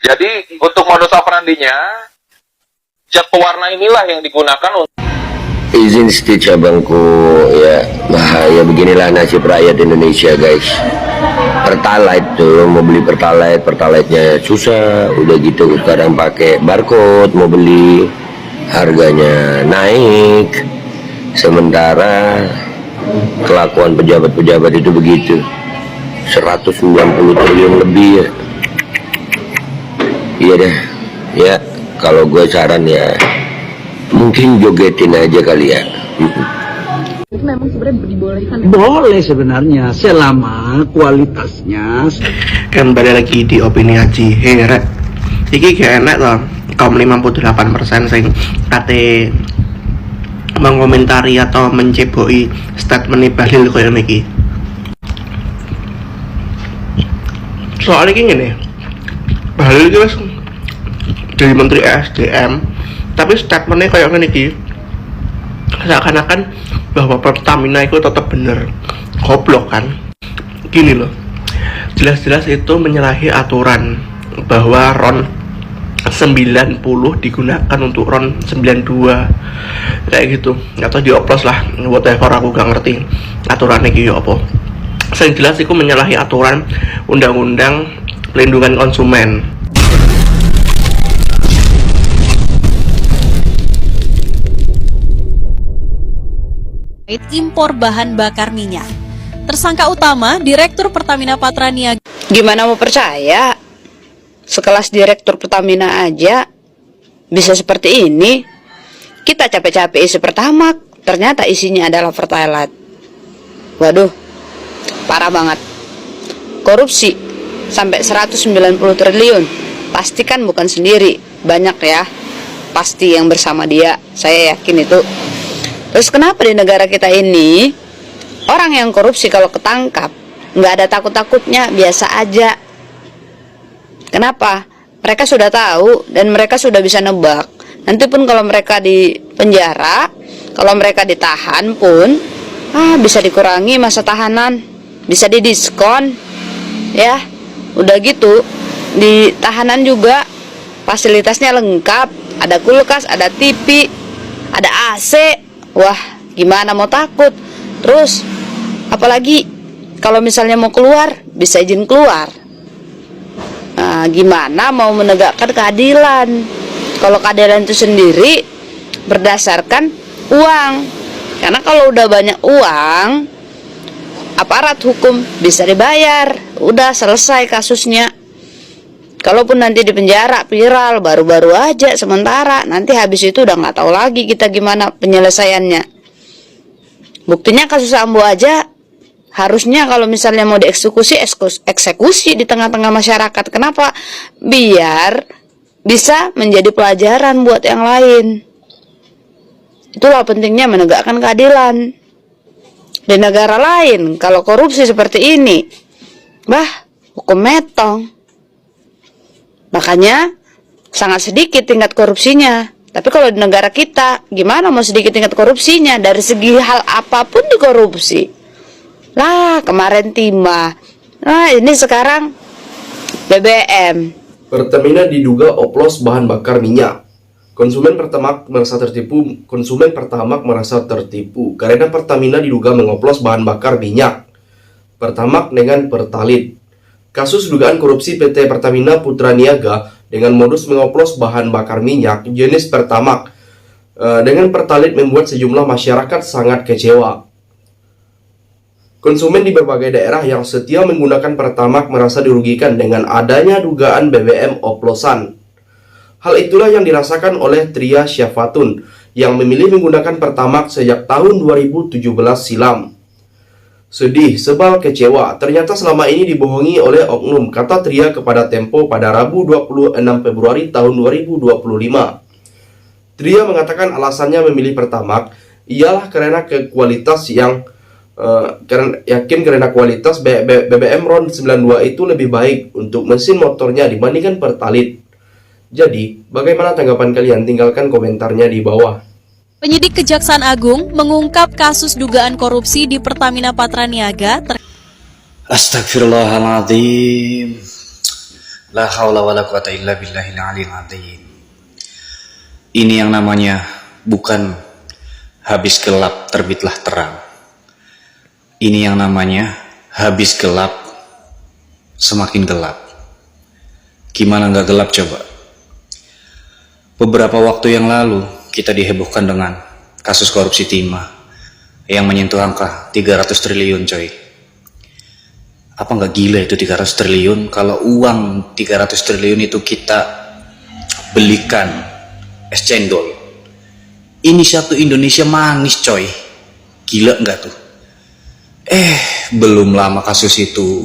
Jadi untuk modus operandinya, cat pewarna inilah yang digunakan untuk Izin stage abangku, ya bahaya beginilah nasib rakyat Indonesia guys. Pertalite tuh, mau beli pertalite-nya susah, udah gitu kadang pakai barcode mau beli, harganya naik. Sementara kelakuan pejabat-pejabat itu begitu, 190 triliun lebih ya. Iya deh, ya kalau gue saran ya mungkin jogetin aja kali ya. Itu memang sebenarnya dibolehkan. Boleh sebenarnya selama kualitasnya. Kan balik lagi di opini Haji Heret. Iki gak enak loh. Kaum 58% sing kate mengomentari atau menceboi statement Bahlil koyo niki. Soalnya iki ngene. Bahlil iki wis dari Menteri SDM, tapi statementnya kayak ngene iki. Seakan-akan bahwa Pertamina itu tetap bener. Goblok kan? Gini loh. Jelas-jelas itu menyalahi aturan bahwa RON 90 digunakan untuk RON 92 kayak gitu, atau dioplos lah, whatever, aku gak ngerti aturannya gitu apa. Yang jelas itu menyalahi aturan undang-undang pelindungan konsumen. Impor bahan bakar minyak. Tersangka utama Direktur Pertamina Patraniaga. Gimana mau percaya? Sekelas Direktur Pertamina aja bisa seperti ini. Kita capek-capek isi Pertamax, ternyata isinya adalah Pertalite. Waduh, parah banget. Korupsi sampai 190 triliun. Pastikan bukan sendiri, banyak ya. Pasti yang bersama dia, saya yakin itu. Terus kenapa di negara kita ini orang yang korupsi kalau ketangkap nggak ada takut-takutnya, biasa aja? Kenapa? Mereka sudah tahu dan mereka sudah bisa nebak. Nanti pun kalau mereka di penjara, kalau mereka ditahan pun bisa dikurangi masa tahanan, bisa didiskon ya. Udah gitu di tahanan juga fasilitasnya lengkap, ada kulkas, ada TV, ada AC. Wah, gimana mau takut? Terus apalagi kalau misalnya mau keluar, bisa izin keluar. Nah, gimana mau menegakkan keadilan kalau keadilan itu sendiri berdasarkan uang? Karena kalau udah banyak uang, aparat hukum bisa dibayar, udah selesai kasusnya. Kalaupun nanti di penjara viral baru-baru aja sementara, nanti habis itu udah nggak tahu lagi kita gimana penyelesaiannya. Buktinya kasus Sambo aja harusnya kalau misalnya mau dieksekusi, eksekusi di tengah-tengah masyarakat. Kenapa? Biar bisa menjadi pelajaran buat yang lain. Itulah pentingnya menegakkan keadilan. Di negara lain kalau korupsi seperti ini, hukum metong. Makanya sangat sedikit tingkat korupsinya. Tapi kalau di negara kita, gimana mau sedikit tingkat korupsinya? Dari segi hal apapun dikorupsi. Lah, kemarin timah. Nah, ini sekarang BBM. Pertamina diduga oplos bahan bakar minyak. Konsumen Pertamax merasa tertipu karena Pertamina diduga mengoplos bahan bakar minyak Pertamax dengan Pertalite. Kasus dugaan korupsi PT Pertamina Patraniaga dengan modus mengoplos bahan bakar minyak jenis Pertamax dengan Pertalite membuat sejumlah masyarakat sangat kecewa. Konsumen di berbagai daerah yang setia menggunakan Pertamax merasa dirugikan dengan adanya dugaan BBM oplosan. Hal itulah yang dirasakan oleh Tria Syafatun yang memilih menggunakan Pertamax sejak tahun 2017 silam. Sedih, sebal, kecewa, ternyata selama ini dibohongi oleh oknum, kata Tria kepada Tempo pada Rabu 26 Februari tahun 2025. Tria mengatakan alasannya memilih Pertamax ialah karena kualitas karena kualitas BBM RON 92 itu lebih baik untuk mesin motornya dibandingkan Pertalite. Jadi, bagaimana tanggapan kalian? Tinggalkan komentarnya di bawah. Penyidik Kejaksaan Agung mengungkap kasus dugaan korupsi di Pertamina Patraniaga. Astagfirullahaladzim. La haula wala quwata illa billahil aliyil azim. Ini yang namanya bukan habis gelap terbitlah terang. Ini yang namanya habis gelap semakin gelap. Gimana nggak gelap coba? Beberapa waktu yang lalu kita dihebohkan dengan kasus korupsi timah yang menyentuh angka 300 triliun coy. Apa nggak gila itu 300 triliun? Kalau uang 300 triliun itu kita belikan es cendol, ini satu Indonesia manis coy. Gila nggak tuh? Belum lama kasus itu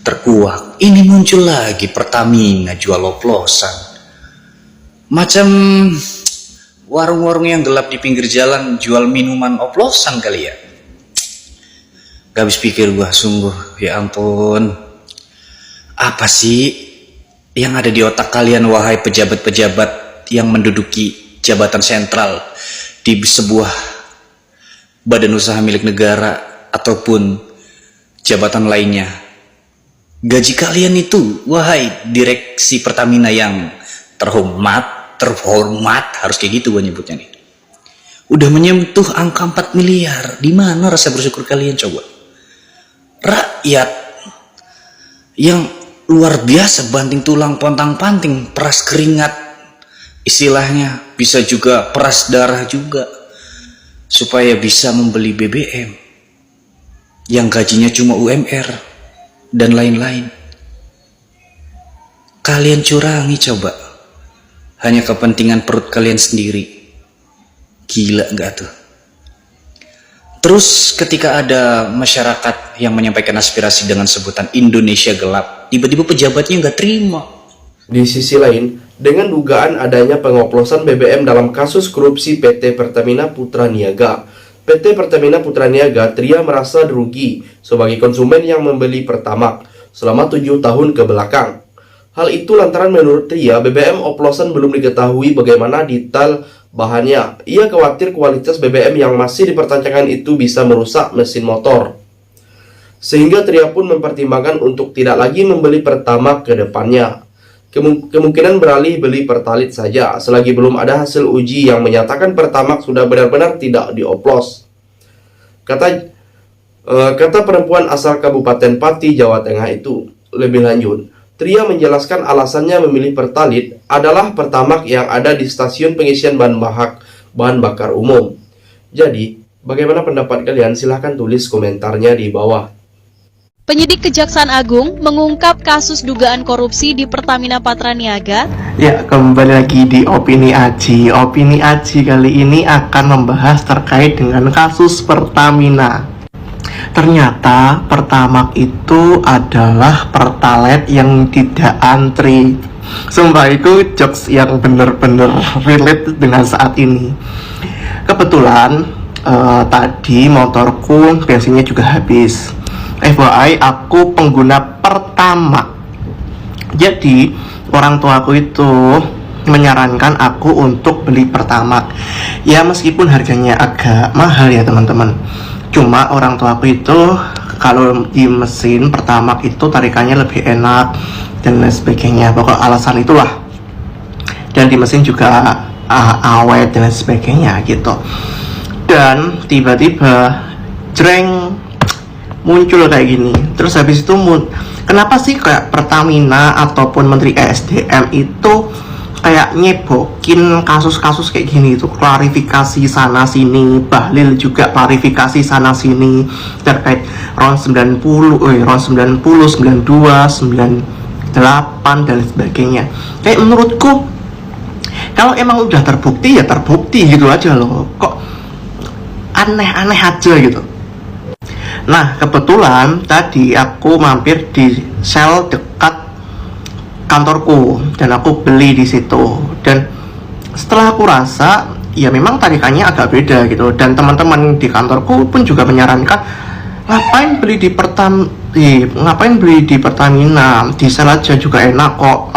terkuak, ini muncul lagi Pertamina jual oplosan. Macam warung-warung yang gelap di pinggir jalan jual minuman oplosan kali ya. Gak habis pikir gua, sungguh, ya ampun. Apa sih yang ada di otak kalian wahai pejabat-pejabat yang menduduki jabatan sentral di sebuah badan usaha milik negara ataupun jabatan lainnya? Gaji kalian itu, wahai direksi Pertamina yang terhormat, harus kayak gitu gua nyebutnya nih, udah menyentuh angka 4 miliar. Di mana rasa bersyukur kalian coba? Rakyat yang luar biasa banting tulang pontang-panting, peras keringat, istilahnya bisa juga peras darah juga, supaya bisa membeli BBM yang gajinya cuma UMR dan lain-lain. Kalian curangi coba, hanya kepentingan perut kalian sendiri. Gila nggak tuh? Terus ketika ada masyarakat yang menyampaikan aspirasi dengan sebutan Indonesia gelap, tiba-tiba pejabatnya nggak terima. Di sisi lain, dengan dugaan adanya pengoplosan BBM dalam kasus korupsi PT Pertamina Putra Niaga, PT Pertamina Putra Niaga Tria merasa rugi sebagai konsumen yang membeli Pertamax selama 7 tahun ke belakang. Hal itu lantaran menurut Tria, BBM oplosan belum diketahui bagaimana detail bahannya. Ia khawatir kualitas BBM yang masih dipertanyakan itu bisa merusak mesin motor. Sehingga Tria pun mempertimbangkan untuk tidak lagi membeli Pertamax ke depannya. Kemungkinan beralih beli Pertalite saja selagi belum ada hasil uji yang menyatakan Pertamax sudah benar-benar tidak dioplos. Kata perempuan asal Kabupaten Pati, Jawa Tengah itu. Lebih lanjut, Tria menjelaskan alasannya memilih Pertalite adalah Pertamax yang ada di stasiun pengisian bahan bakar umum. Jadi, bagaimana pendapat kalian? Silahkan tulis komentarnya di bawah. Penyidik Kejaksaan Agung mengungkap kasus dugaan korupsi di Pertamina Patra Niaga. Ya, kembali lagi di Opini Aji. Opini Aji kali ini akan membahas terkait dengan kasus Pertamina. Ternyata Pertamax itu adalah Pertalite yang tidak antri. Sumpah itu jokes yang bener-bener relate dengan saat ini. Kebetulan tadi motorku bensinnya juga habis. FYI, aku pengguna Pertamax. Jadi orang tuaku itu menyarankan aku untuk beli Pertamax. Ya meskipun harganya agak mahal ya teman-teman. Cuma orang tuaku itu kalau di mesin Pertamax itu tarikannya lebih enak dan lain sebagainya. Pokok alasan itulah. Dan di mesin juga awet dan lain sebagainya gitu. Dan tiba-tiba jreng, muncul kayak gini. Terus habis itu kenapa sih kayak Pertamina ataupun Menteri ESDM itu kayak nyebokin kasus-kasus kayak gini itu, klarifikasi sana sini, Bahlil juga klarifikasi sana sini terkait RON 90, RON 90, 92, 98 dan sebagainya. Kayak menurutku kalau emang udah terbukti ya terbukti gitu aja loh. Kok aneh-aneh aja gitu. Nah, kebetulan tadi aku mampir di sel dekat kantorku dan aku beli di situ. Dan setelah aku rasa, ya memang tarikannya agak beda gitu. Dan teman-teman di kantorku pun juga menyarankan ngapain beli di Pertamina, di sel aja juga enak kok,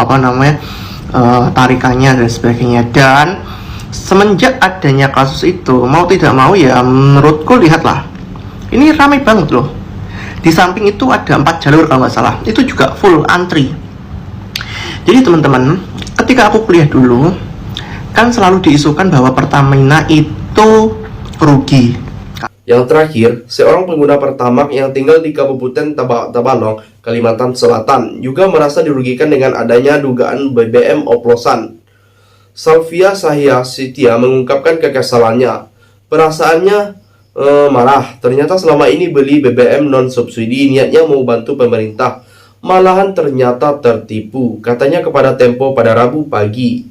tarikannya dan sebagainya. Dan semenjak adanya kasus itu, mau tidak mau ya menurutku lihatlah. Ini ramai banget loh. Di samping itu ada 4 jalur kalau nggak salah. Itu juga full antri. Jadi teman-teman, ketika aku kuliah dulu, kan selalu diisukan bahwa Pertamina itu rugi. Yang terakhir, seorang pengguna Pertamax yang tinggal di Kabupaten Tabalong, Kalimantan Selatan, juga merasa dirugikan dengan adanya dugaan BBM oplosan. Salvia Sahia Sitia mengungkapkan kekesalannya. Perasaannya marah, ternyata selama ini beli BBM non-subsidi niatnya mau bantu pemerintah, malahan ternyata tertipu, katanya kepada Tempo pada Rabu pagi.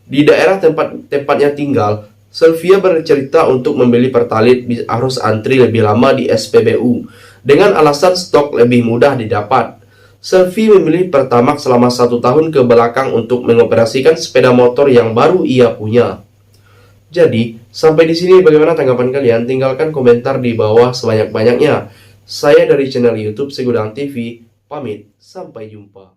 Di daerah tempatnya tinggal, Sylvia bercerita untuk membeli Pertalite harus antri lebih lama di SPBU, dengan alasan stok lebih mudah didapat. Sylvie memilih Pertamax selama 1 tahun ke belakang untuk mengoperasikan sepeda motor yang baru ia punya. Jadi, sampai di sini bagaimana tanggapan kalian? Tinggalkan komentar di bawah sebanyak-banyaknya. Saya dari channel YouTube Segudang TV, pamit, sampai jumpa.